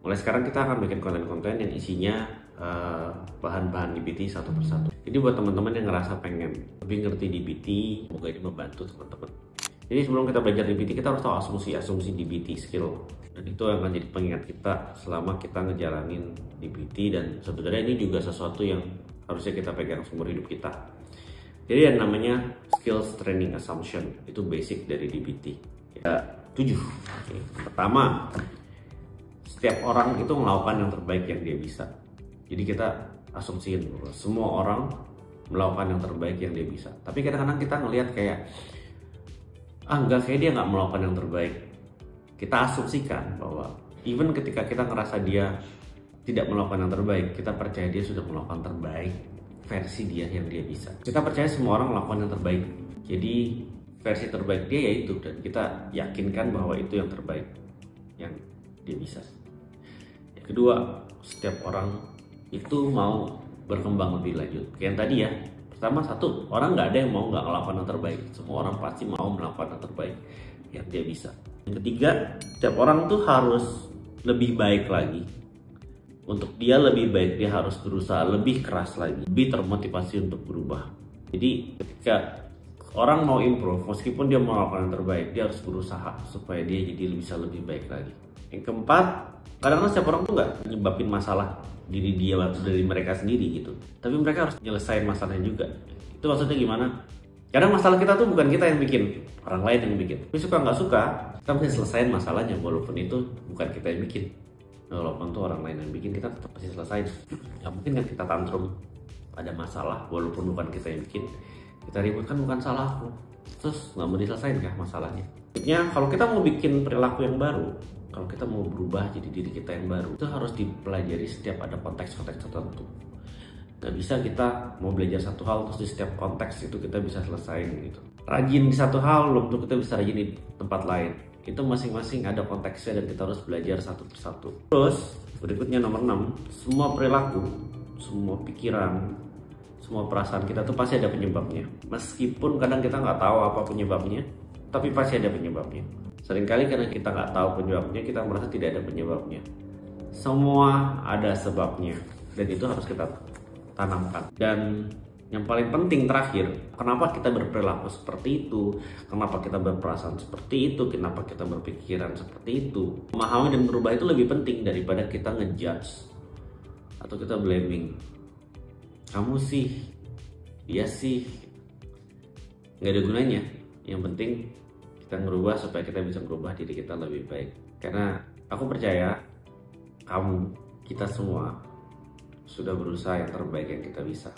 Mulai sekarang kita akan bikin konten-konten yang isinya bahan-bahan DBT satu persatu. Jadi buat teman-teman yang ngerasa pengen lebih ngerti DBT, semoga ini membantu teman-teman. Jadi sebelum kita belajar DBT, kita harus tahu asumsi DBT skill. Dan itu akan jadi pengingat kita selama kita ngejalanin DBT, dan sebenarnya ini juga sesuatu yang harusnya kita pegang seumur hidup kita. Jadi yang namanya skills training assumption itu basic dari DBT. Ya, 7. Oke. Pertama, setiap orang itu melakukan yang terbaik yang dia bisa. Jadi kita asumsiin bahwa semua orang melakukan yang terbaik yang dia bisa. Tapi kadang-kadang kita ngelihat kayak enggak, kayak dia nggak melakukan yang terbaik. Kita asumsikan bahwa even ketika kita ngerasa dia tidak melakukan yang terbaik, kita percaya dia sudah melakukan terbaik versi dia yang dia bisa. Kita percaya semua orang melakukan yang terbaik. Jadi versi terbaik dia yaitu, dan kita yakinkan bahwa itu yang terbaik yang dia bisa. Yang kedua, setiap orang itu mau berkembang lebih lanjut. Kayak yang tadi ya, pertama satu, orang nggak ada yang mau nggak melakukan yang terbaik. Semua orang pasti mau melakukan yang terbaik yang dia bisa. Yang ketiga, setiap orang tuh harus lebih baik lagi. Untuk dia lebih baik, dia harus berusaha lebih keras lagi, lebih termotivasi untuk berubah. Jadi ketika orang mau improve, meskipun dia mau melakukan yang terbaik, dia harus berusaha supaya dia jadi bisa lebih baik lagi. Yang keempat, kadang-kadang setiap orang tuh nggak nyebabin masalah diri dia dari mereka sendiri gitu, tapi mereka harus nyelesain masalahnya juga. Itu maksudnya gimana? Kadang masalah kita tuh bukan kita yang bikin, orang lain yang bikin. Tapi suka nggak suka, kita mesti selesain masalahnya, walaupun itu bukan kita yang bikin. Walaupun tuh orang lain yang bikin, kita tetap pasti selesain. Gak mungkin kan kita tantrum ada masalah walaupun bukan kita yang bikin. Kita ribut kan bukan salahku, terus nggak mau diselesain kah masalahnya? Maksudnya kalau kita mau bikin perilaku yang baru, kalau kita mau berubah jadi diri kita yang baru, itu harus dipelajari setiap ada konteks-konteks tertentu. Gak bisa kita mau belajar satu hal terus di setiap konteks itu kita bisa selesain gitu. Rajin di satu hal belum tentu kita bisa rajin di tempat lain. Itu masing-masing ada konteksnya dan kita harus belajar satu persatu. Terus berikutnya nomor 6, semua perilaku, semua pikiran, semua perasaan kita tuh pasti ada penyebabnya. Meskipun kadang kita nggak tahu apa penyebabnya, tapi pasti ada penyebabnya. Seringkali karena kita nggak tahu penyebabnya, kita merasa tidak ada penyebabnya. Semua ada sebabnya, dan itu harus kita tanamkan. Dan yang paling penting terakhir, kenapa kita berperilaku seperti itu, kenapa kita berperasaan seperti itu, kenapa kita berpikiran seperti itu. Memahami dan berubah itu lebih penting daripada kita ngejudge atau kita blaming. Kamu sih, dia sih, nggak ada gunanya. Yang penting kita merubah supaya kita bisa merubah diri kita lebih baik. Karena aku percaya kamu, kita semua sudah berusaha yang terbaik yang kita bisa.